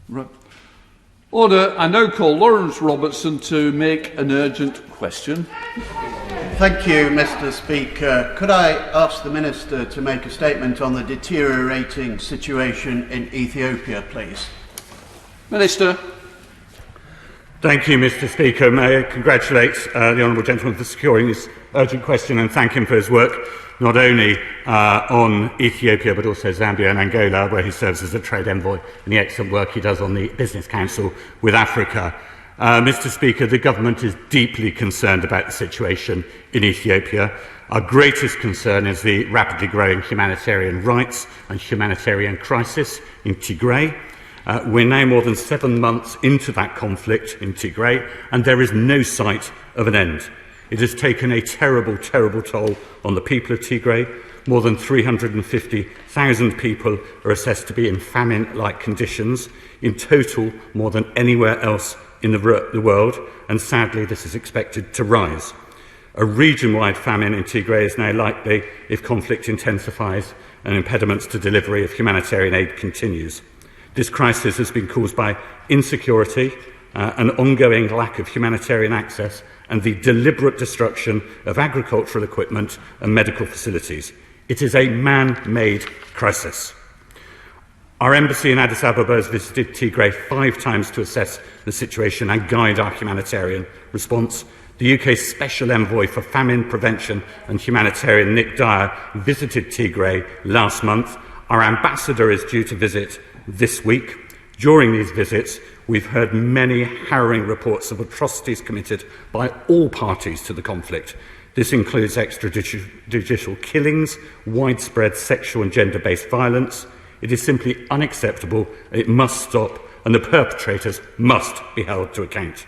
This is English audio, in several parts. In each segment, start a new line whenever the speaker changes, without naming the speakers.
Right. Order. I now call Lawrence Robertson to make an urgent question.
Thank you, Mr. Speaker. Could I ask the Minister to make a statement on the deteriorating situation in Ethiopia, please?
Minister.
Thank you, Mr. Speaker. May I congratulate the Honourable Gentleman for securing this urgent question and thank him for his work, not only on Ethiopia but also Zambia and Angola, where he serves as a trade envoy, and the excellent work he does on the Business Council with Africa. Mr. Speaker, the government is deeply concerned about the situation in Ethiopia. Our greatest concern is the rapidly growing humanitarian rights and humanitarian crisis in Tigray. We're now more than 7 months into that conflict in Tigray, and there is no sight of an end. It has taken a terrible, terrible toll on the people of Tigray. More than 350,000 people are assessed to be in famine-like conditions, in total more than anywhere else in the world, and sadly this is expected to rise. A region-wide famine in Tigray is now likely if conflict intensifies and impediments to delivery of humanitarian aid continues. This crisis has been caused by insecurity, an ongoing lack of humanitarian access, and the deliberate destruction of agricultural equipment and medical facilities. It is a man-made crisis. Our embassy in Addis Ababa has visited Tigray 5 times to assess the situation and guide our humanitarian response. The UK's Special Envoy for Famine Prevention and Humanitarian, Nick Dyer, visited Tigray last month. Our ambassador is due to visit this week. During these visits, we've heard many harrowing reports of atrocities committed by all parties to the conflict. This includes extrajudicial killings, widespread sexual and gender-based violence. It is simply unacceptable, it must stop, and the perpetrators must be held to account.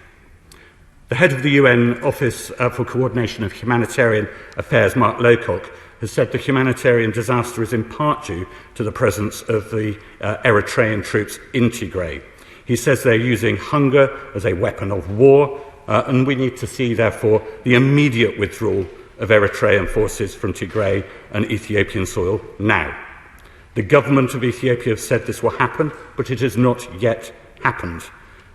The head of the UN Office for Coordination of Humanitarian Affairs, Mark Lowcock, has said the humanitarian disaster is in part due to the presence of the Eritrean troops in Tigray. He says they're using hunger as a weapon of war, and we need to see, therefore, the immediate withdrawal of Eritrean forces from Tigray and Ethiopian soil now. The government of Ethiopia has said this will happen, but it has not yet happened.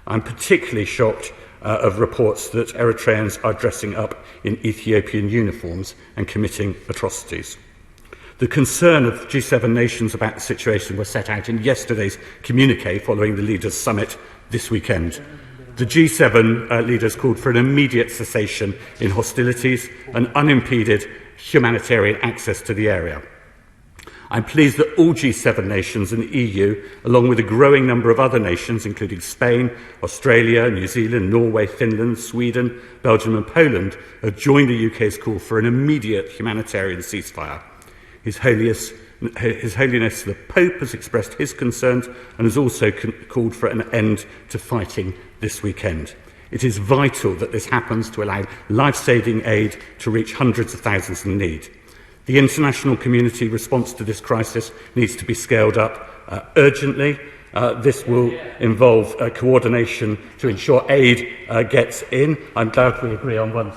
I'm particularly shocked of reports that Eritreans are dressing up in Ethiopian uniforms and committing atrocities. The concern of G7 nations about the situation was set out in yesterday's communiqué following the leaders' summit this weekend. The G7 leaders called for an immediate cessation in hostilities and unimpeded humanitarian access to the area. I'm pleased that all G7 nations and the EU, along with a growing number of other nations, including Spain, Australia, New Zealand, Norway, Finland, Sweden, Belgium and Poland, have joined the UK's call for an immediate humanitarian ceasefire. His Holiness the Pope has expressed his concerns and has also called for an end to fighting this weekend. It is vital that this happens to allow life-saving aid to reach hundreds of thousands in need. The international community response to this crisis needs to be scaled up urgently. This will involve coordination to ensure aid gets in. I'm glad we agree on one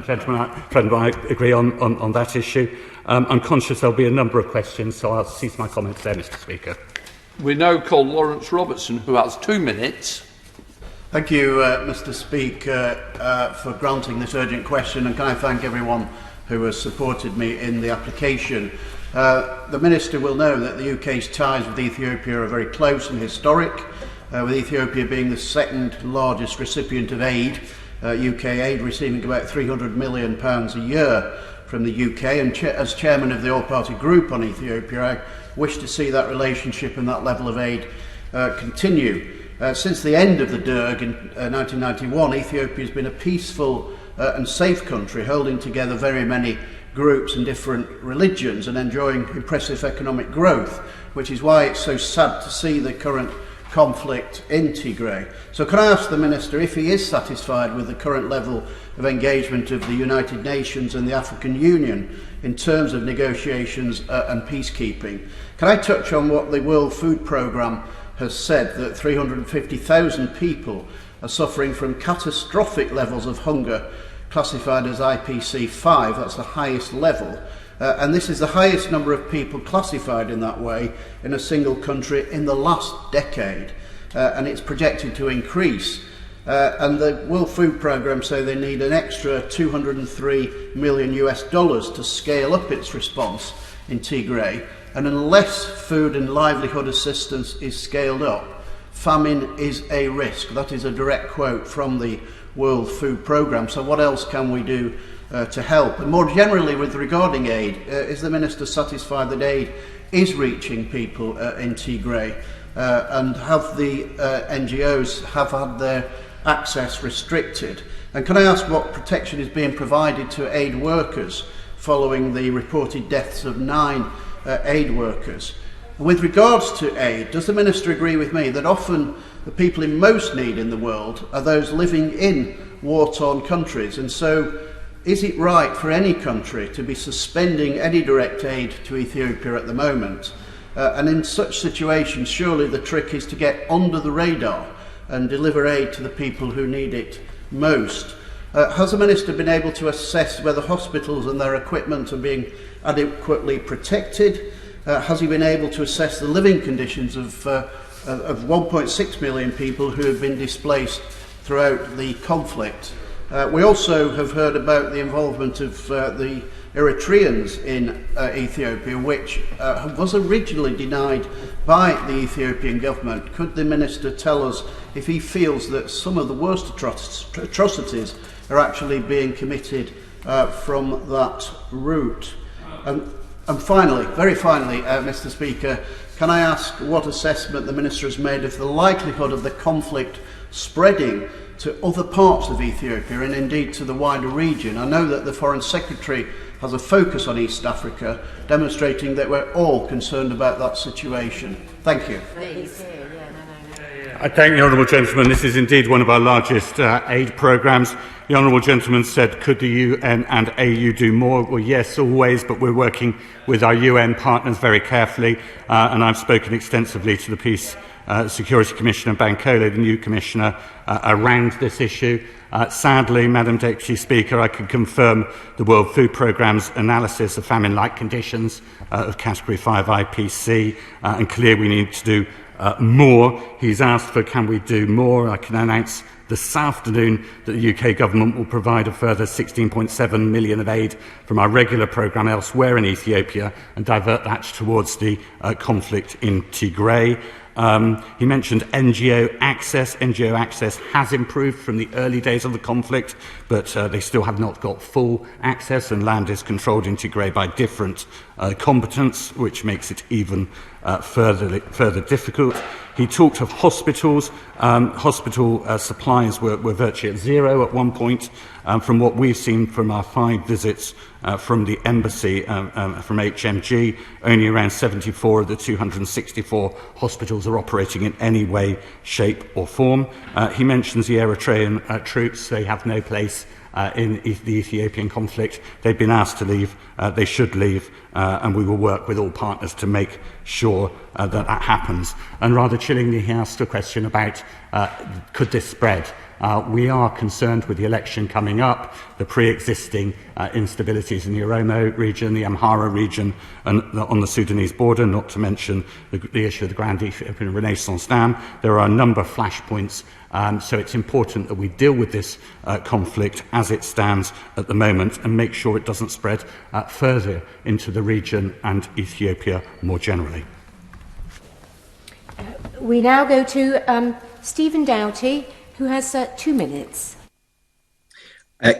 gentleman, I agree on that issue. I'm conscious there'll be a number of questions, so I'll cease my comments there, Mr. Speaker.
We now call Lawrence Robertson, who has 2 minutes.
Thank you, Mr. Speaker, for granting this urgent question, and can I thank everyone who has supported me in the application. The Minister will know that the UK's ties with Ethiopia are very close and historic, with Ethiopia being the 2nd largest recipient of aid, UK aid receiving about £300 million a year from the UK, and as Chairman of the All-Party Group on Ethiopia, I wish to see that relationship and that level of aid continue. Since the end of the Derg in 1991, Ethiopia has been a peaceful and safe country, holding together very many groups and different religions and enjoying impressive economic growth, which is why it's so sad to see the current conflict in Tigray. So can I ask the Minister if he is satisfied with the current level of engagement of the United Nations and the African Union in terms of negotiations and peacekeeping? Can I touch on what the World Food Programme has said, that 350,000 people are suffering from catastrophic levels of hunger, classified as IPC 5, that's the highest level, and this is the highest number of people classified in that way in a single country in the last decade. and it's projected to increase. And the World Food Programme say they need an extra $203 million to scale up its response in Tigray. And unless food and livelihood assistance is scaled up, famine is a risk. That is a direct quote from the World Food Programme. So what else can we do to help? And more generally, with regarding aid, is the Minister satisfied that aid is reaching people in Tigray? And have the NGOs have had their access restricted? And can I ask what protection is being provided to aid workers following the reported deaths of 9 aid workers? With regards to aid, does the Minister agree with me that often the people in most need in the world are those living in war-torn countries? And so is it right for any country to be suspending any direct aid to Ethiopia at the moment? And in such situations, surely the trick is to get under the radar and deliver aid to the people who need it most. Has the Minister been able to assess whether hospitals and their equipment are being adequately protected? Has he been able to assess the living conditions of 1.6 million people who have been displaced throughout the conflict? We also have heard about the involvement of the Eritreans in Ethiopia, which was originally denied by the Ethiopian government. Could the Minister tell us if he feels that some of the worst atrocities are actually being committed from that route? And finally, very finally, Mr. Speaker, can I ask what assessment the Minister has made of the likelihood of the conflict spreading to other parts of Ethiopia and indeed to the wider region? I know that the Foreign Secretary has a focus on East Africa, demonstrating that we're all concerned about that situation. Thank you.
I thank the honourable gentleman. This is indeed one of our largest aid programmes. The honourable gentleman said, could the UN and AU do more? Well, yes, always, but we're working with our UN partners very carefully, and I've spoken extensively to the Peace Security Commissioner Bankole, the new Commissioner, around this issue. Sadly, Madam Deputy Speaker, I can confirm the World Food Programme's analysis of famine-like conditions of Category 5 IPC, and clear we need to do more. He's asked for can we do more. I can announce this afternoon that the UK government will provide a further 16.7 million of aid from our regular programme elsewhere in Ethiopia and divert that towards the conflict in Tigray. He mentioned NGO access. NGO access has improved from the early days of the conflict, but they still have not got full access, and land is controlled in Tigray by different combatants, which makes it even further difficult. He talked of hospitals. Hospital supplies were virtually at zero at one point. From what we've seen from our 5 visits from the embassy, from HMG, only around 74 of the 264 hospitals are operating in any way, shape or form. He mentions the Eritrean troops. They have no place in the Ethiopian conflict. They've been asked to leave. They should leave, and we will work with all partners to make sure that happens. And rather chillingly, he asked a question about could this spread? We are concerned with the election coming up, the pre-existing instabilities in the Oromo region, the Amhara region, and on the Sudanese border, not to mention the issue of the Grand Ethiopian Renaissance Dam. There are a number of flashpoints, so it's important that we deal with this conflict as it stands at the moment and make sure it doesn't spread further into the region and Ethiopia more generally.
We now go to Stephen Doughty, who has 2 minutes.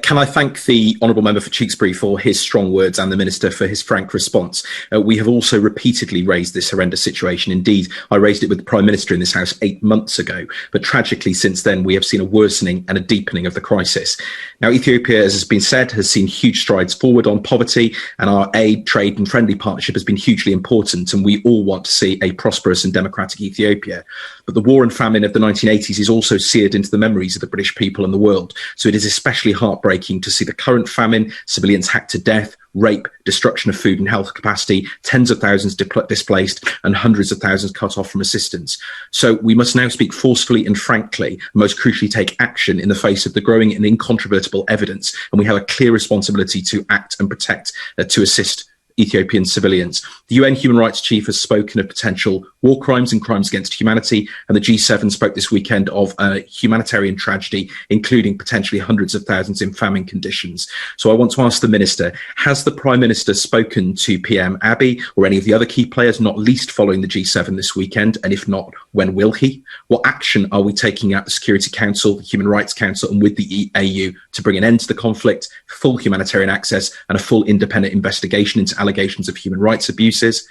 Can I thank the Honourable Member for Tewkesbury for his strong words and the Minister for his frank response. We have also repeatedly raised this horrendous situation. Indeed, I raised it with the Prime Minister in this House 8 months ago. But tragically, since then, we have seen a worsening and a deepening of the crisis. Now, Ethiopia, as has been said, has seen huge strides forward on poverty, and our aid, trade and friendly partnership has been hugely important. And we all want to see a prosperous and democratic Ethiopia. But the war and famine of the 1980s is also seared into the memories of the British people and the world. So it is especially heartbreaking to see the current famine, civilians hacked to death, rape, destruction of food and health capacity, tens of thousands displaced, and hundreds of thousands cut off from assistance. So we must now speak forcefully and frankly, and most crucially take action in the face of the growing and incontrovertible evidence. And we have a clear responsibility to act and protect, to assist Ethiopian civilians. The UN Human Rights Chief has spoken of potential war crimes and crimes against humanity, and the G7 spoke this weekend of a humanitarian tragedy, including potentially hundreds of thousands in famine conditions. So I want to ask the Minister, has the Prime Minister spoken to PM Abiy or any of the other key players, not least following the G7 this weekend? And if not, when will he? What action are we taking at the Security Council, the Human Rights Council, and with the AU to bring an end to the conflict, full humanitarian access, and a full independent investigation into allegations of human rights abuses?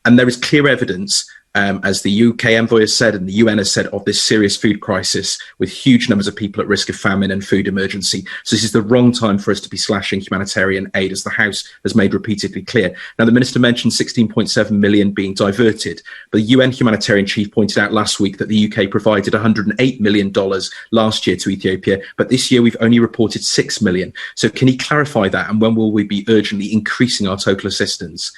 And there is clear evidence, as the UK envoy has said and the UN has said, of this serious food crisis with huge numbers of people at risk of famine and food emergency. So this is the wrong time for us to be slashing humanitarian aid, as the House has made repeatedly clear. Now, the Minister mentioned 16.7 million being diverted, but the UN humanitarian chief pointed out last week that the UK provided $108 million last year to Ethiopia, but this year we've only reported 6 million. So can he clarify that, and when will we be urgently increasing our total assistance?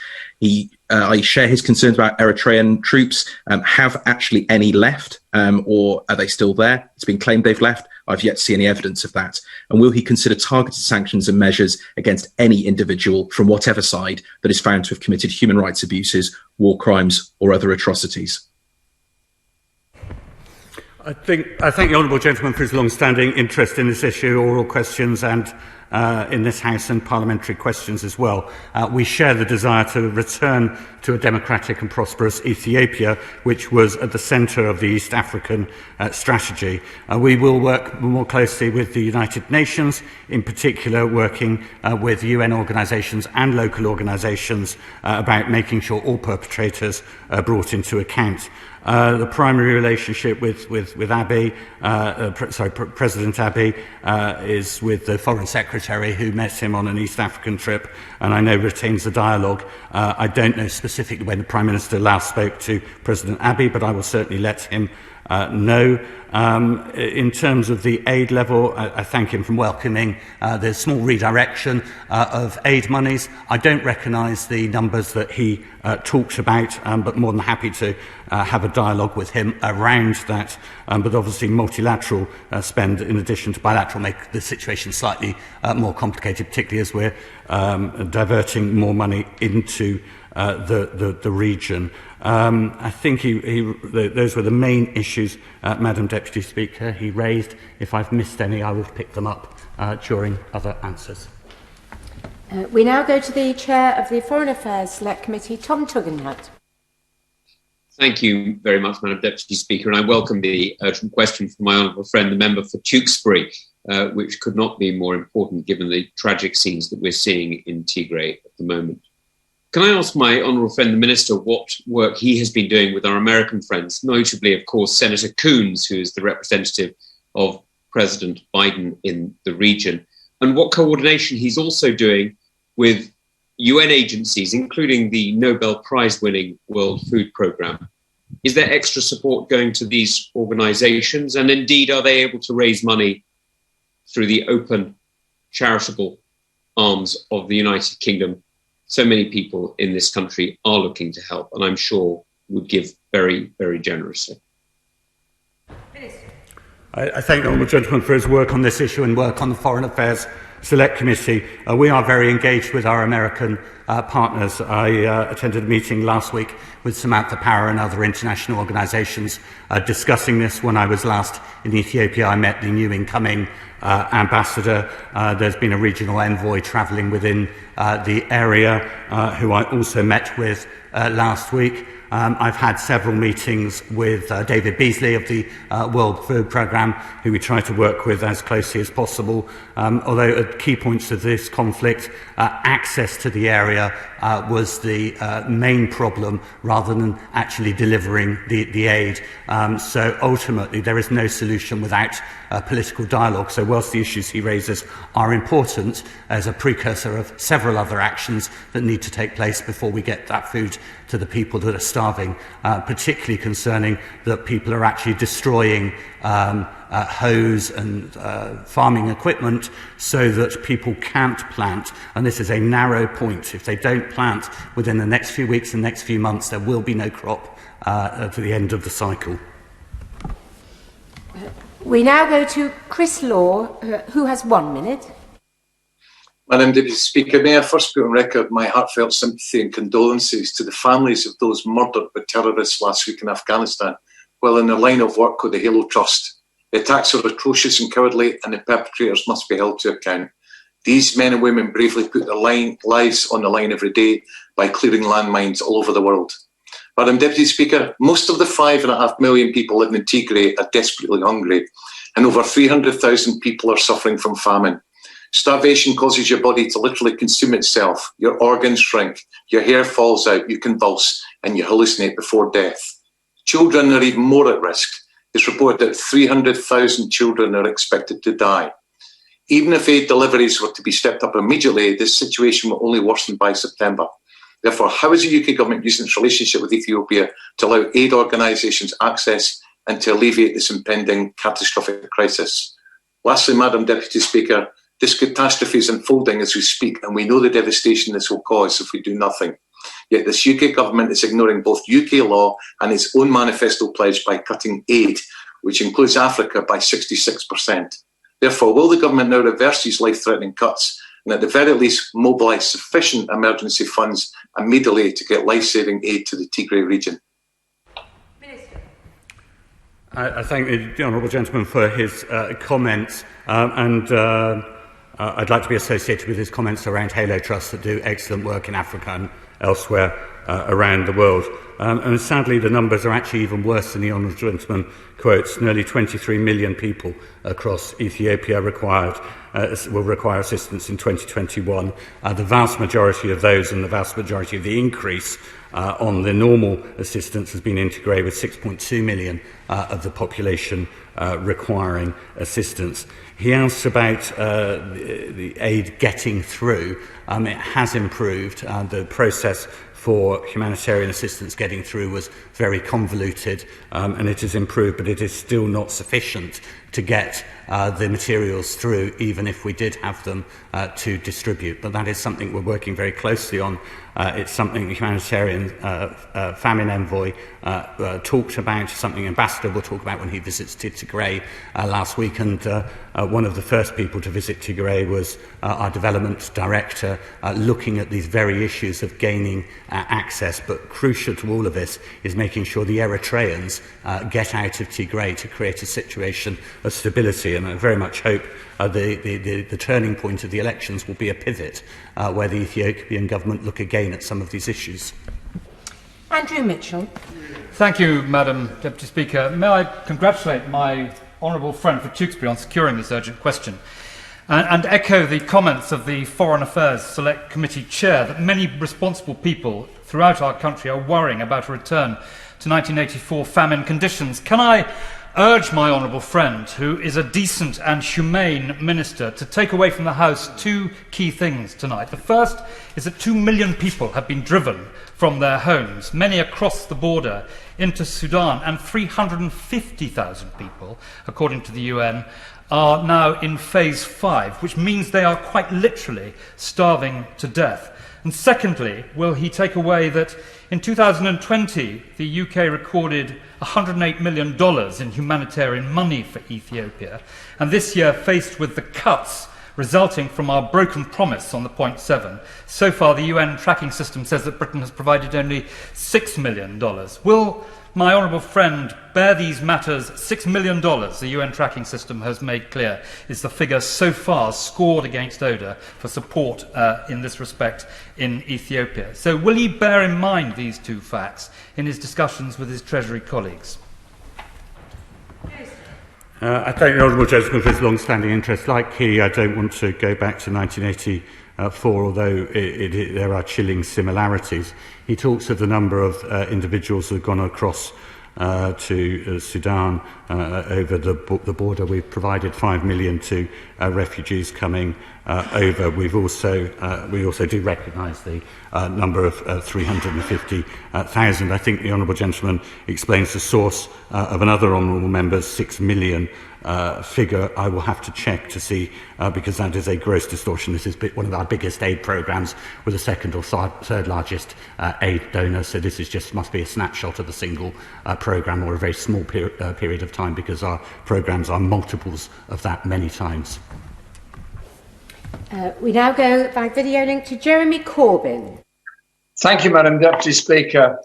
I share his concerns about Eritrean troops. Have actually any left, or are they still there? It's been claimed they've left. I've yet to see any evidence of that. And will he consider targeted sanctions and measures against any individual from whatever side that is found to have committed human rights abuses, war crimes, or other atrocities?
I thank the honourable gentleman for his long-standing interest in this issue, oral questions and in this House and parliamentary questions as well. We share the desire to return to a democratic and prosperous Ethiopia, which was at the centre of the East African strategy. We will work more closely with the United Nations, in particular working with UN organisations and local organisations about making sure all perpetrators are brought into account. The primary relationship with Abiy, President Abiy, is with the Foreign Secretary who met him on an East African trip, and I know retains the dialogue. I don't know specifically when the Prime Minister last spoke to President Abiy, but I will certainly let him know. In terms of the aid level, I thank him for welcoming the small redirection of aid monies. I don't recognise the numbers that he talks about, but more than happy to have a dialogue with him around that. But obviously multilateral spend in addition to bilateral make the situation slightly more complicated, particularly as we're diverting more money into the region. I think those were the main issues, Madam Deputy Speaker, he raised. If I've missed any, I will pick them up during other answers.
We now go to the Chair of the Foreign Affairs Select Committee, Tom Tugendhat.
Thank you very much, Madam Deputy Speaker, and I welcome the urgent question from my honourable friend, the member for Tewkesbury, which could not be more important given the tragic scenes that we're seeing in Tigray at the moment. Can I ask my honourable friend, the Minister, what work he has been doing with our American friends, notably, of course, Senator Coons, who is the representative of President Biden in the region, and what coordination he's also doing with UN agencies, including the Nobel Prize-winning World Food Programme. Is there extra support going to these organisations? And indeed, are they able to raise money through the open charitable arms of the United Kingdom? So many people in this country are looking to help, and I'm sure would give very, very generously.
I thank the honourable gentleman for his work on this issue and work on the Foreign Affairs Select Committee. We are very engaged with our American partners. I attended a meeting last week with Samantha Power and other international organisations discussing this. When I was last in Ethiopia, I met the new incoming ambassador. There's been a regional envoy travelling within the area who I also met with last week. I've had several meetings with David Beasley of the World Food Programme, who we try to work with as closely as possible. Although at key points of this conflict, access to the area was the main problem rather than actually delivering the aid. So ultimately, there is no solution without political dialogue. So whilst the issues he raises are important as a precursor of several other actions that need to take place before we get that food to the people that are starving, particularly concerning that people are actually destroying hose and farming equipment so that people can't plant. And this is a narrow point. If they don't plant within the next few weeks and next few months, there will be no crop to the end of the cycle.
We now go to Chris Law, who has 1 minute.
Madam Deputy Speaker, may I first put on record my heartfelt sympathy and condolences to the families of those murdered by terrorists last week in Afghanistan while in their line of work with the Halo Trust. The attacks are atrocious and cowardly, and the perpetrators must be held to account. These men and women bravely put their lives on the line every day by clearing landmines all over the world. Madam Deputy Speaker, most of the 5.5 million people living in Tigray are desperately hungry, and over 300,000 people are suffering from famine. Starvation causes your body to literally consume itself. Your organs shrink, your hair falls out, you convulse, and you hallucinate before death. Children are even more at risk. It's reported that 300,000 children are expected to die. Even if aid deliveries were to be stepped up immediately, this situation will only worsen by September. Therefore, how is the UK government using its relationship with Ethiopia to allow aid organisations access and to alleviate this impending catastrophic crisis? Lastly, Madam Deputy Speaker, this catastrophe is unfolding as we speak, and we know the devastation this will cause if we do nothing. Yet this UK government is ignoring both UK law and its own manifesto pledge by cutting aid, which includes Africa, by 66%. Therefore, will the government now reverse these life-threatening cuts and at the very least mobilise sufficient emergency funds immediately to get life-saving aid to the Tigray region?
I thank the honourable gentleman for his comments, I'd like to be associated with his comments around Halo Trust that do excellent work in Africa and elsewhere around the world. And sadly, the numbers are actually even worse than the honourable gentleman quotes. Nearly 23 million people across Ethiopia will require assistance in 2021. The vast majority of those and the vast majority of the increase on the normal assistance has been integrated with 6.2 million of the population requiring assistance. He asked about the aid getting through. It has improved. The process for humanitarian assistance getting through was very convoluted, and it has improved, but it is still not sufficient to get the materials through, even if we did have them to distribute. But that is something we're working very closely on. It's something the humanitarian famine envoy talked about, something Ambassador will talk about when he visits Tigray last week. And one of the first people to visit Tigray was our development director, looking at these very issues of gaining access. But crucial to all of this is making sure the Eritreans get out of Tigray to create a situation of stability. And I very much hope the turning point of the elections will be a pivot where the Ethiopian government look again at some of these issues.
Andrew Mitchell.
Thank you, Madam Deputy Speaker. May I congratulate my honourable friend for Tewkesbury on securing this urgent question and echo the comments of the Foreign Affairs Select Committee Chair that many responsible people throughout our country are worrying about a return to 1984 famine conditions. Can I urge my honourable friend, who is a decent and humane minister, to take away from the House two key things tonight. The first is that 2 million people have been driven from their homes, many across the border into Sudan, and 350,000 people, according to the UN, are now in phase 5, which means they are quite literally starving to death. And secondly, will he take away that in 2020, the UK recorded $108 million in humanitarian money for Ethiopia, and this year, faced with the cuts resulting from our broken promise on the 0.7, so far the UN tracking system says that Britain has provided only $6 million. Will my honourable friend bear these matters? $6 million, the UN tracking system has made clear, is the figure so far scored against ODA for support in this respect in Ethiopia. So will he bear in mind these two facts in his discussions with his Treasury colleagues?
I thank the honourable gentleman for his long-standing interest. Like he, I don't want to go back to 1984, although there are chilling similarities. He talks of the number of individuals who have gone across to Sudan over the border. We've provided 5 million to refugees coming over. We also do recognise the number of 350,000. I think the honourable gentleman explains the source of another honourable member's 6 million figure. I will have to check to see, because that is a gross distortion. This is one of our biggest aid programmes with the second or third largest aid donor. So this is must be a snapshot of a single programme or a very small period of time, because our programmes are multiples of that many times.
We now go by video link to Jeremy Corbyn.
Thank you, Madam Deputy Speaker.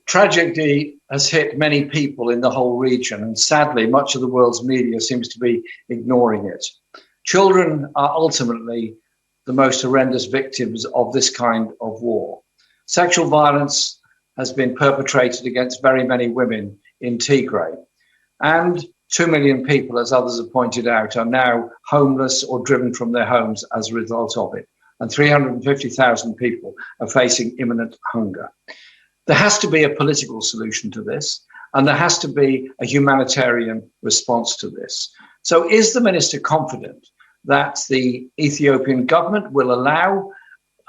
Tragedy has hit many people in the whole region, and sadly, much of the world's media seems to be ignoring it. Children are ultimately the most horrendous victims of this kind of war. Sexual violence has been perpetrated against very many women in Tigray, and 2 million people, as others have pointed out, are now homeless or driven from their homes as a result of it. And 350,000 people are facing imminent hunger. There has to be a political solution to this, and there has to be a humanitarian response to this. So is the Minister confident that the Ethiopian government will allow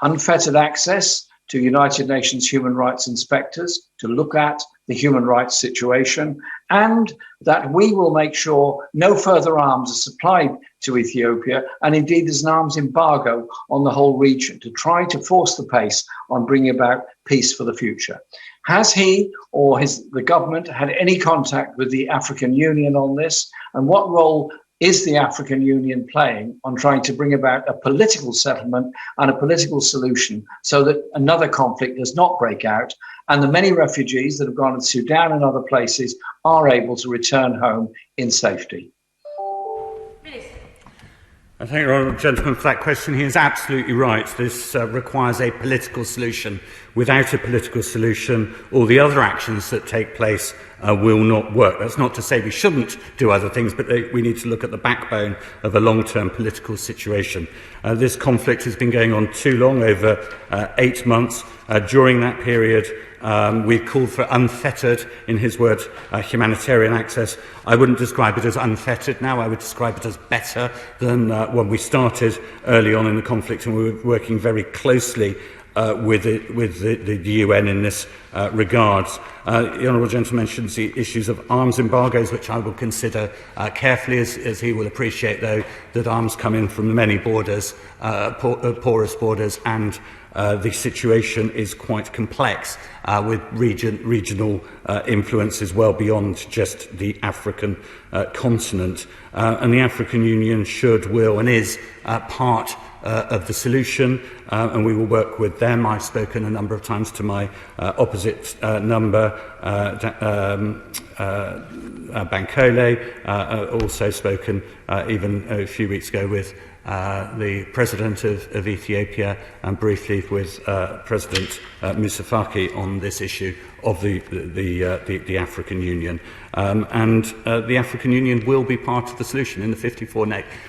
unfettered access to United Nations human rights inspectors to look at the human rights situation, and that we will make sure no further arms are supplied to Ethiopia, and indeed there's an arms embargo on the whole region to try to force the pace on bringing about peace for the future? Has he or the government had any contact with the African Union on this, and what role is the African Union playing on trying to bring about a political settlement and a political solution so that another conflict does not break out and the many refugees that have gone to Sudan and other places are able to return home in safety?
I thank the honourable gentleman for that question. He is absolutely right. This requires a political solution. Without a political solution, all the other actions that take place will not work. That's not to say we shouldn't do other things, but we need to look at the backbone of a long-term political situation. This conflict has been going on too long, over 8 months. During that period, we've called for unfettered, in his words, humanitarian access. I wouldn't describe it as unfettered now. I would describe it as better than when we started early on in the conflict, and we were working very closely with the UN in this regard. The honourable gentleman mentions the issues of arms embargoes, which I will consider carefully, as he will appreciate, though, that arms come in from many borders, porous borders, and the situation is quite complex, with regional influences well beyond just the African continent. And the African Union should, will, and is part of the solution, and we will work with them. I've spoken a number of times to my opposite number, Bankole, also spoken even a few weeks ago with the President of Ethiopia, and briefly with President Moussa Faki on this issue of the African Union. And the African Union will be part of the solution. In the 54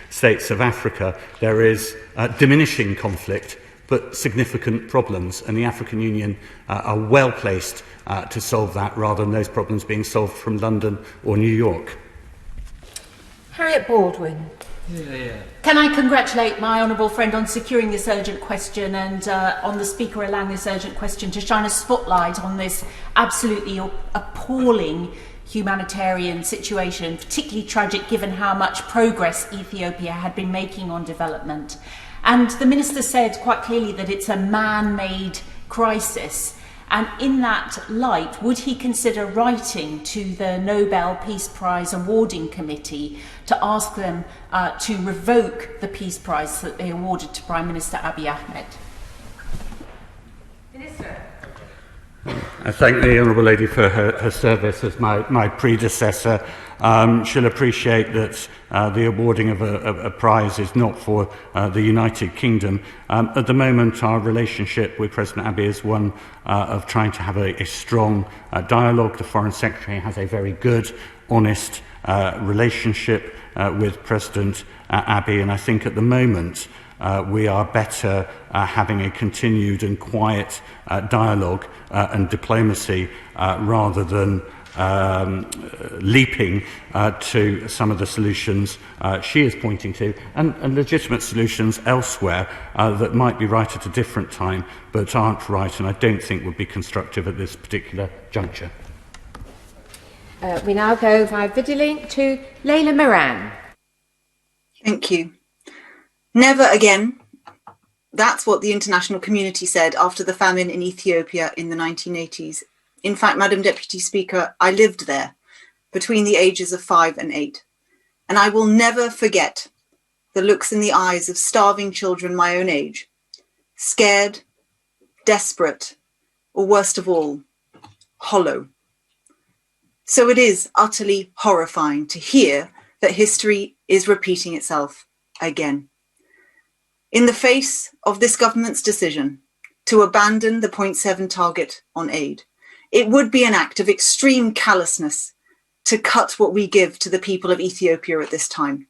states of Africa, there is diminishing conflict, but significant problems, and the African Union are well placed to solve that, rather than those problems being solved from London or New York.
Harriet Baldwin.
Can I congratulate my honourable friend on securing this urgent question, and on the Speaker allowing this urgent question to shine a spotlight on this absolutely appalling humanitarian situation, particularly tragic given how much progress Ethiopia had been making on development. And the Minister said quite clearly that it's a man-made crisis. And in that light, would he consider writing to the Nobel Peace Prize awarding committee to ask them to revoke the Peace Prize that they awarded to Prime Minister Abiy Ahmed? Minister.
I thank the Honourable Lady for her service as my predecessor. She'll appreciate that the awarding of a prize is not for the United Kingdom. At the moment, our relationship with President Abiy is one of trying to have a strong dialogue. The Foreign Secretary has a very good, honest relationship with President Abiy, and I think at the moment we are better having a continued and quiet dialogue and diplomacy rather than leaping to some of the solutions she is pointing to, and legitimate solutions elsewhere that might be right at a different time but aren't right, and I don't think would be constructive at this particular juncture.
We now go via video link to Leila Moran.
Thank you. Never again. That's what the international community said after the famine in Ethiopia in the 1980s. In fact, Madam Deputy Speaker, I lived there between the ages of 5 and 8. And I will never forget that looks in the eyes of starving children my own age, scared, desperate, or worst of all, hollow. So it is utterly horrifying to hear that history is repeating itself again. In the face of this government's decision to abandon the 0.7 target on aid, it would be an act of extreme callousness to cut what we give to the people of Ethiopia at this time.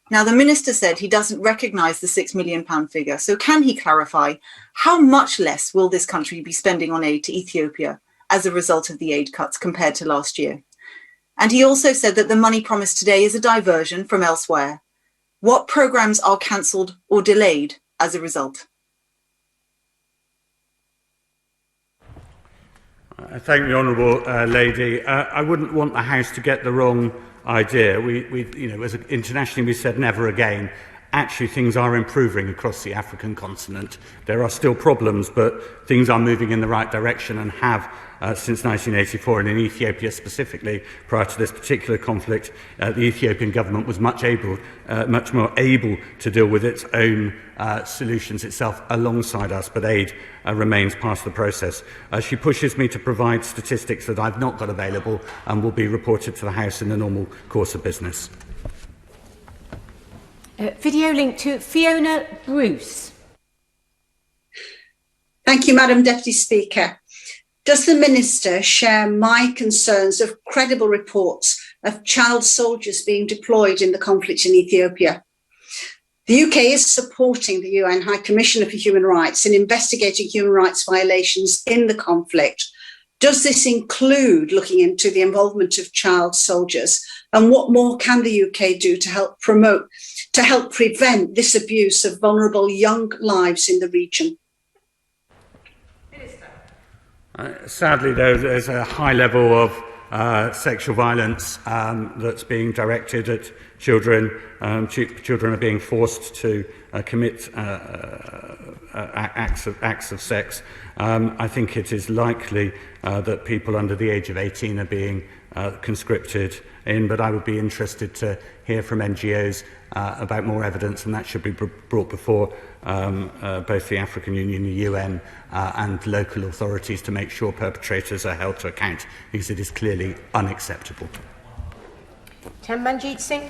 Now, the minister said he doesn't recognise the £6 million figure, so can he clarify how much less will this country be spending on aid to Ethiopia as a result of the aid cuts compared to last year? And he also said that the money promised today is a diversion from elsewhere. What programmes are cancelled or delayed as a result?
I thank the honourable lady. I wouldn't want the House to get the wrong idea. Internationally we said never again. Actually, things are improving across the African continent. There are still problems, but things are moving in the right direction and have since 1984. And in Ethiopia specifically, prior to this particular conflict, the Ethiopian government was much more able to deal with its own solutions itself alongside us, but aid remains part of the process. She pushes me to provide statistics that I've not got available and will be reported to the House in the normal course of business.
Video link to Fiona Bruce.
Thank you, Madam Deputy Speaker. Does the Minister share my concerns of credible reports of child soldiers being deployed in the conflict in Ethiopia? The UK is supporting the UN High Commissioner for Human Rights in investigating human rights violations in the conflict. Does this include looking into the involvement of child soldiers? And what more can the UK do to help prevent this abuse of vulnerable young lives in the region?
Sadly, though, there's a high level of sexual violence that's being directed at children. Children are being forced to commit acts of sex. I think it is likely that people under the age of 18 are being conscripted in, but I would be interested to hear from NGOs about more evidence, and that should be brought before both the African Union, the UN and local authorities to make sure perpetrators are held to account, because it is clearly unacceptable.
Manjeet Singh.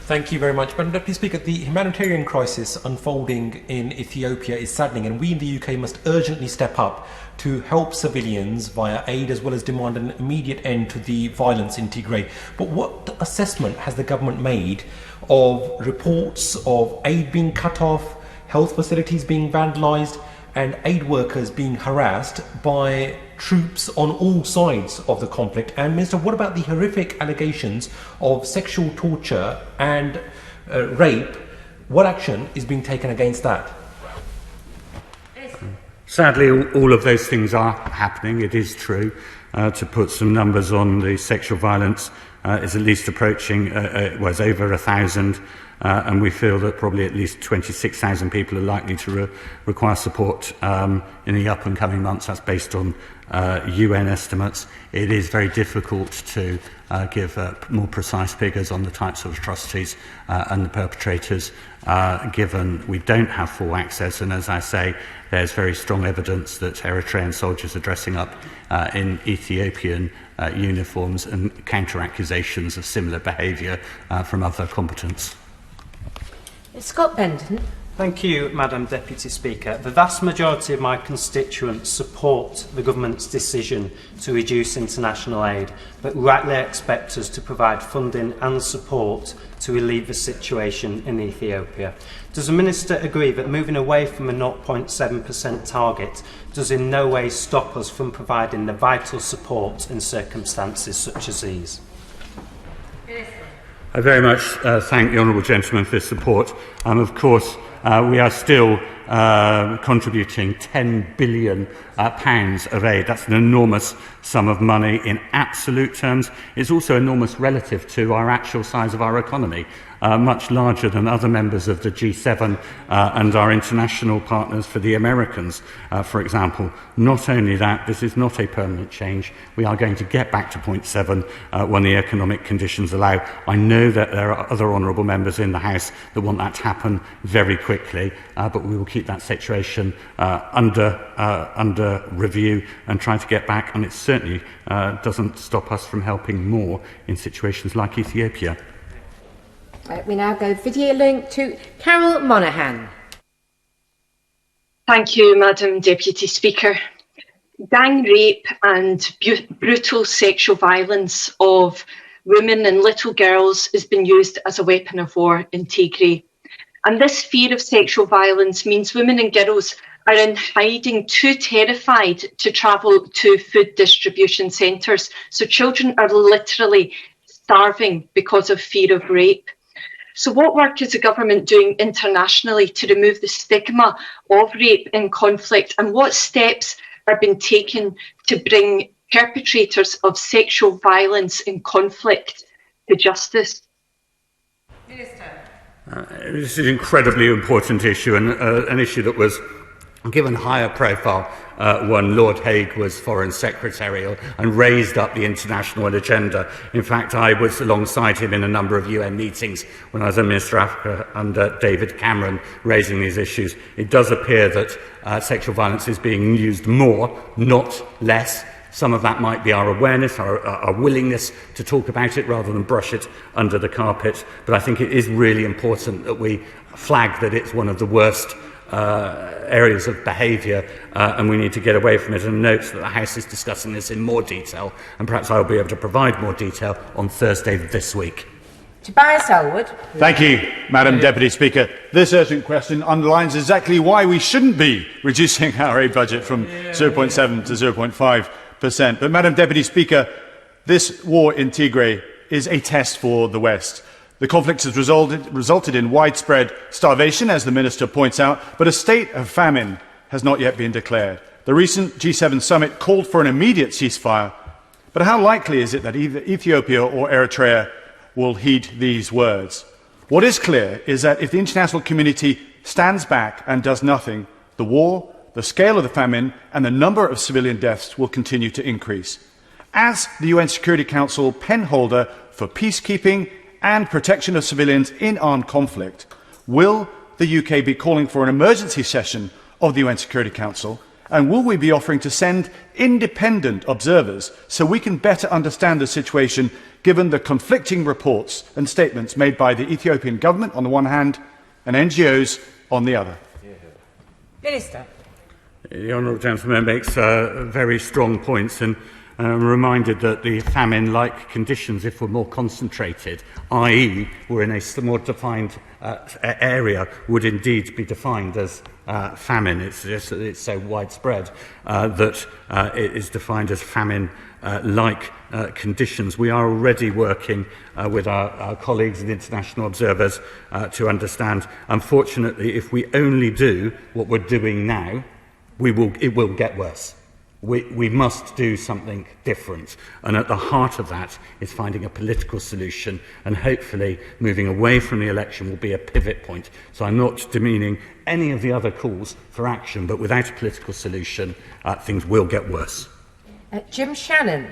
Thank you very much. Madam Deputy Speaker, the humanitarian crisis unfolding in Ethiopia is saddening, and we in the UK must urgently step up to help civilians via aid, as well as demand an immediate end to the violence in Tigray. But what assessment has the government made of reports of aid being cut off, health facilities being vandalised, and aid workers being harassed by troops on all sides of the conflict? And Minister, what about the horrific allegations of sexual torture and rape? What action is being taken against that?
Sadly, all of those things are happening. It is true. To put some numbers on, the sexual violence is at least approaching, was over 1,000. And we feel that probably at least 26,000 people are likely to require support in the up and coming months. That's based on UN estimates. It is very difficult to give more precise figures on the types of atrocities and the perpetrators, given we don't have full access. And as I say, there's very strong evidence that Eritrean soldiers are dressing up in Ethiopian uniforms, and counter-accusations of similar behaviour from other combatants.
Scott Benton.
Thank you, Madam Deputy Speaker. The vast majority of my constituents support the government's decision to reduce international aid, but rightly expect us to provide funding and support to relieve the situation in Ethiopia. Does the Minister agree that moving away from a 0.7% target does in no way stop us from providing the vital support in circumstances such as these?
I very much thank the honourable gentleman for his support. Of course, we are still contributing £10 billion of aid. That's an enormous sum of money in absolute terms. It's also enormous relative to our actual size of our economy, much larger than other members of the G7 and our international partners for the Americans, for example. Not only that, this is not a permanent change. We are going to get back to 0.7 when the economic conditions allow. I know that there are other honourable members in the House that want that to happen very quickly, but we will keep that situation under review and try to get back, and it certainly doesn't stop us from helping more in situations like Ethiopia.
We now go video link to Carol Monaghan.
Thank you, Madam Deputy Speaker. Gang rape and brutal sexual violence of women and little girls has been used as a weapon of war in Tigray. And this fear of sexual violence means women and girls are in hiding, too terrified to travel to food distribution centres. So children are literally starving because of fear of rape. So what work is the government doing internationally to remove the stigma of rape in conflict, and what steps are being taken to bring perpetrators of sexual violence in conflict to justice?
This is an incredibly important issue, and an issue that was given higher profile when Lord Hague was Foreign Secretary and raised up the international agenda. In fact, I was alongside him in a number of UN meetings when I was a Minister of Africa under David Cameron, raising these issues. It does appear that sexual violence is being used more, not less. Some of that might be our awareness, our willingness to talk about it rather than brush it under the carpet. But I think it is really important that we flag that it's one of the worst areas of behaviour, and we need to get away from it, and notes that the House is discussing this in more detail, and perhaps I will be able to provide more detail on Thursday this week.
Tobias Elwood.
Thank you, Madam Deputy Speaker. This urgent question underlines exactly why we shouldn't be reducing our aid budget from 0.7 to 0.5%. But, Madam Deputy Speaker, this war in Tigray is a test for the West. The conflict has resulted in widespread starvation, as the Minister points out, but a state of famine has not yet been declared. The recent G7 summit called for an immediate ceasefire, but how likely is it that either Ethiopia or Eritrea will heed these words? What is clear is that if the international community stands back and does nothing, the war, the scale of the famine, and the number of civilian deaths will continue to increase. As the UN Security Council penholder for peacekeeping and protection of civilians in armed conflict, will the UK be calling for an emergency session of the UN Security Council, and will we be offering to send independent observers so we can better understand the situation, given the conflicting reports and statements made by the Ethiopian government on the one hand and NGOs on the other?
Minister.
The honourable gentleman makes very strong points, and I'm reminded that the famine-like conditions, if we're more concentrated, i.e. we're in a more defined area, would indeed be defined as famine. It's so widespread that it is defined as famine-like conditions. We are already working with our colleagues and international observers to understand. Unfortunately, if we only do what we're doing now, it will get worse. We must do something different, and at the heart of that is finding a political solution, and hopefully moving away from the election will be a pivot point. So I'm not demeaning any of the other calls for action, but without a political solution, things will get worse.
Jim Shannon.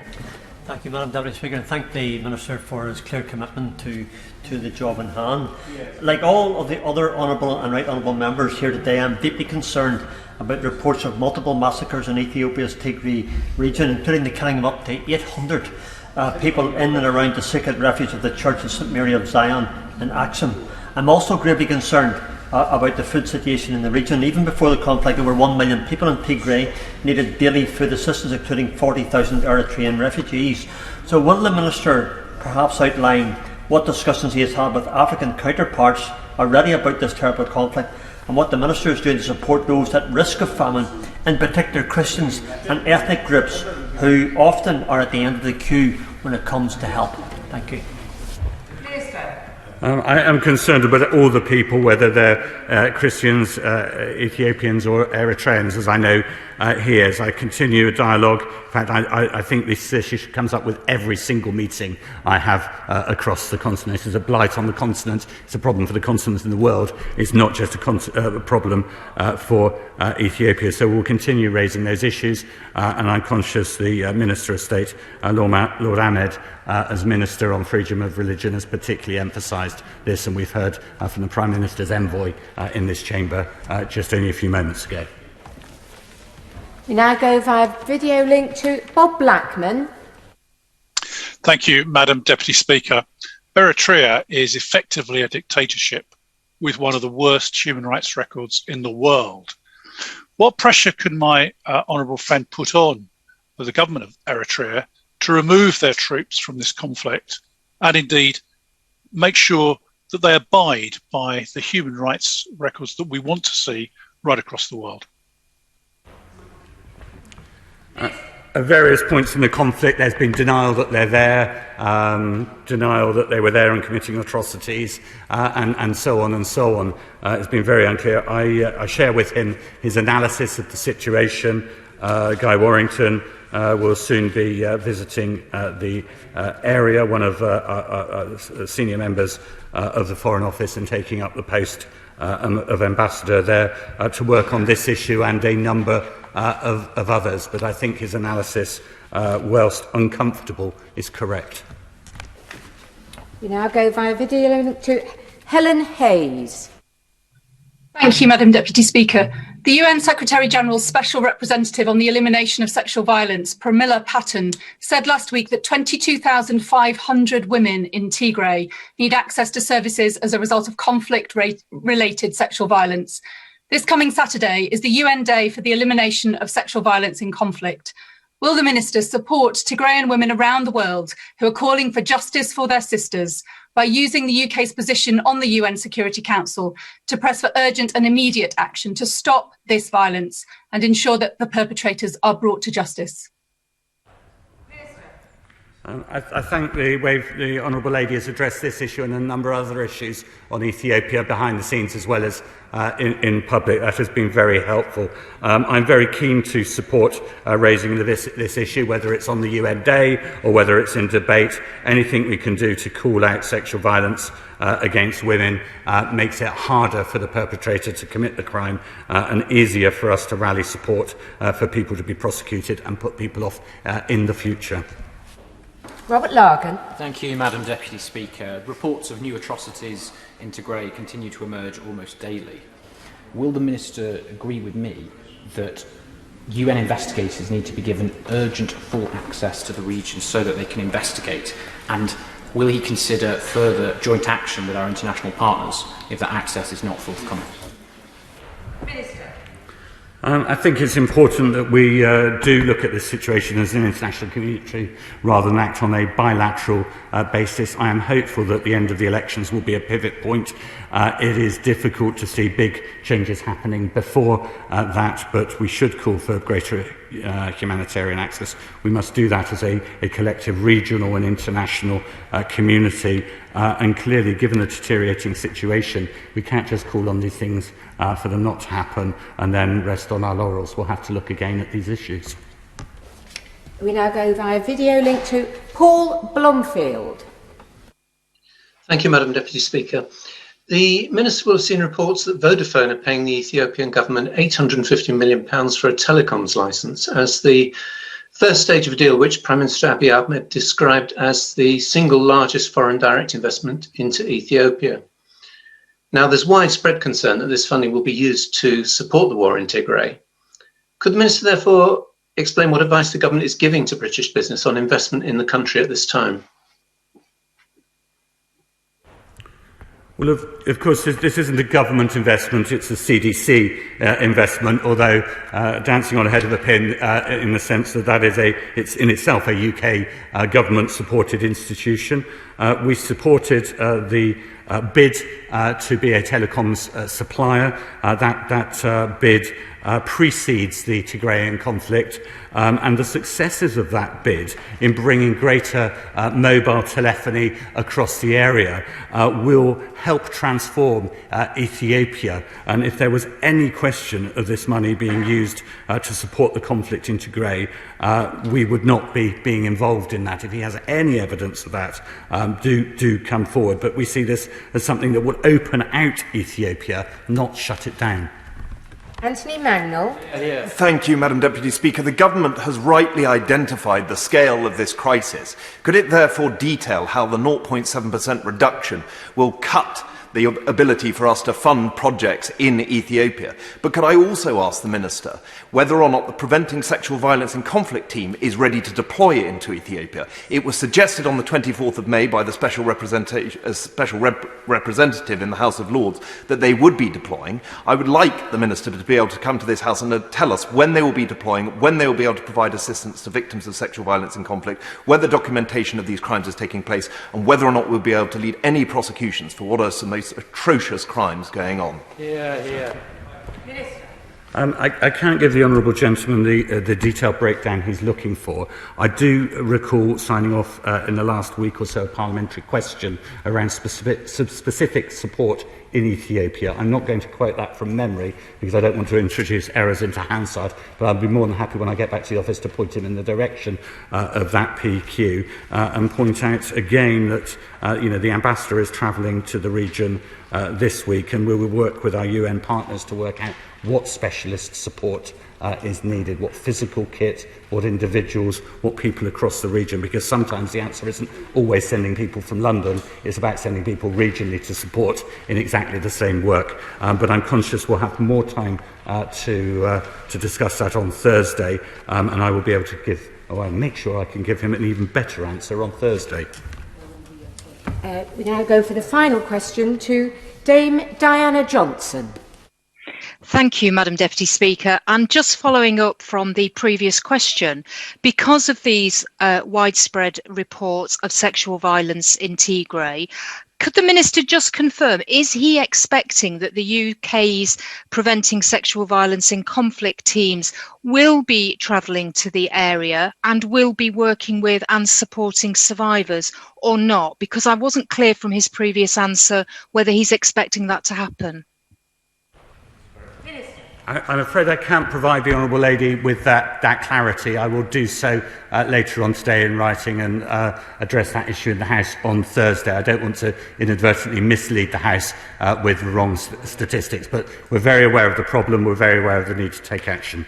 Thank you, Madam Deputy Speaker, and thank the Minister for his clear commitment to the job in hand. Like all of the other honourable and right honourable members here today, I'm deeply concerned about reports of multiple massacres in Ethiopia's Tigray region, including the killing of up to 800 people in and around the sacred refuge of the Church of St Mary of Zion in Axum. I'm also gravely concerned about the food situation in the region. Even before the conflict, over 1 million people in Tigray needed daily food assistance, including 40,000 Eritrean refugees. So will the Minister perhaps outline what discussions he has had with African counterparts already about this terrible conflict, and what the Minister is doing to support those at risk of famine, in particular Christians and ethnic groups who often are at the end of the queue when it comes to help? Thank you.
I am concerned about all the people, whether they're Christians, Ethiopians or Eritreans, as I know here, as I continue a dialogue. In fact, I think this issue comes up with every single meeting I have across the continent. It's a blight on the continent. It's a problem for the continent and the world. It's not just a problem for Ethiopia. So we'll continue raising those issues, and I'm conscious the Minister of State, Lord Ahmed, as Minister on Freedom of Religion, has particularly emphasised this, and we've heard from the Prime Minister's envoy in this chamber just only a few moments ago.
We now go via video link to Bob Blackman.
Thank you, Madam Deputy Speaker. Eritrea is effectively a dictatorship with one of the worst human rights records in the world. What pressure can my honourable friend put on for the government of Eritrea to remove their troops from this conflict and indeed make sure that they abide by the human rights records that we want to see right across the world?
At various points in the conflict, there's been denial that they're there, denial that they were there and committing atrocities, and so on and so on. It's been very unclear. I share with him his analysis of the situation. Guy Warrington will soon be visiting the area, one of senior members of the Foreign Office, and taking up the post of ambassador there to work on this issue and a number of others. But I think his analysis, whilst uncomfortable, is correct.
We now go via video link to Helen Hayes.
Thank you, Madam Deputy Speaker. The UN Secretary-General's Special Representative on the Elimination of Sexual Violence, Pramila Patten, said last week that 22,500 women in Tigray need access to services as a result of conflict-related sexual violence. This coming Saturday is the UN Day for the Elimination of Sexual Violence in Conflict. Will the Minister support Tigrayan women around the world who are calling for justice for their sisters by using the UK's position on the UN Security Council to press for urgent and immediate action to stop this violence and ensure that the perpetrators are brought to justice?
I thank the way the Honourable Lady has addressed this issue and a number of other issues on Ethiopia behind the scenes as well as in public. That has been very helpful. I'm very keen to support raising this issue, whether it's on the UN Day or whether it's in debate. Anything we can do to call out sexual violence against women makes it harder for the perpetrator to commit the crime and easier for us to rally support for people to be prosecuted and put people off in the future.
Robert Largan.
Thank you, Madam Deputy Speaker. Reports of new atrocities in Tigray continue to emerge almost daily. Will the Minister agree with me that UN investigators need to be given urgent full access to the region so that they can investigate? And will he consider further joint action with our international partners if that access is not forthcoming?
Minister.
I think it's important that we do look at this situation as an international community rather than act on a bilateral basis. I am hopeful that the end of the elections will be a pivot point. It is difficult to see big changes happening before that, but we should call for greater humanitarian access. We must do that as a collective regional and international community. And clearly, given the deteriorating situation, we can't just call on these things for them not to happen and then rest on our laurels. We'll have to look again at these issues.
We now go via video link to Paul Blomfield.
Thank you, Madam Deputy Speaker. The Minister will have seen reports that Vodafone are paying the Ethiopian government £850 million for a telecoms licence as the first stage of a deal which Prime Minister Abiy Ahmed described as the single largest foreign direct investment into Ethiopia. Now, there's widespread concern that this funding will be used to support the war in Tigray. Could the Minister therefore explain what advice the government is giving to British business on investment in the country at this time?
Well, of course, this isn't a government investment, it's a CDC investment, although dancing on a head of a pin in the sense that it's in itself a UK government-supported institution. We supported the bid to be a telecoms supplier. That bid precedes the Tigrayan conflict, and the successes of that bid in bringing greater mobile telephony across the area will help transform Ethiopia. And if there was any question of this money being used to support the conflict in Tigray, we would not be being involved in that. If he has any evidence of that, do come forward. But we see this as something that would open out Ethiopia, not shut it down.
Anthony Mangnall.
Thank you, Madam Deputy Speaker. The government has rightly identified the scale of this crisis. Could it therefore detail how the 0.7% reduction will cut the ability for us to fund projects in Ethiopia? But could I also ask the Minister whether or not the Preventing Sexual Violence in Conflict team is ready to deploy into Ethiopia? It was suggested on the 24th of May by the special representative in the House of Lords that they would be deploying. I would like the Minister to be able to come to this House and tell us when they will be deploying, when they will be able to provide assistance to victims of sexual violence in conflict, whether documentation of these crimes is taking place, and whether or not we'll be able to lead any prosecutions for what are some most atrocious crimes going on.
I can't give the honourable gentleman the detailed breakdown he's looking for. I do recall signing off in the last week or so a parliamentary question around specific support in Ethiopia. I'm not going to quote that from memory because I don't want to introduce errors into Hansard, but I'll be more than happy when I get back to the office to point him in the direction of that PQ and point out again that the ambassador is travelling to the region this week, and we will work with our UN partners to work out what specialist support is needed, what physical kit, what individuals, what people across the region, because sometimes the answer isn't always sending people from London, it's about sending people regionally to support in exactly the same work. But I'm conscious we'll have more time to discuss that on Thursday, and I will be able to I'll make sure I can give him an even better answer on Thursday.
We now go for the final question to Dame Diana Johnson.
Thank you, Madam Deputy Speaker. And just following up from the previous question, because of these widespread reports of sexual violence in Tigray, could the Minister just confirm, is he expecting that the UK's Preventing Sexual Violence in Conflict teams will be travelling to the area and will be working with and supporting survivors or not? Because I wasn't clear from his previous answer whether he's expecting that to happen.
I'm afraid I can't provide the Honourable Lady with that clarity. I will do so later on today in writing and address that issue in the House on Thursday. I don't want to inadvertently mislead the House with wrong statistics, but we're very aware of the problem, we're very aware of the need to take action.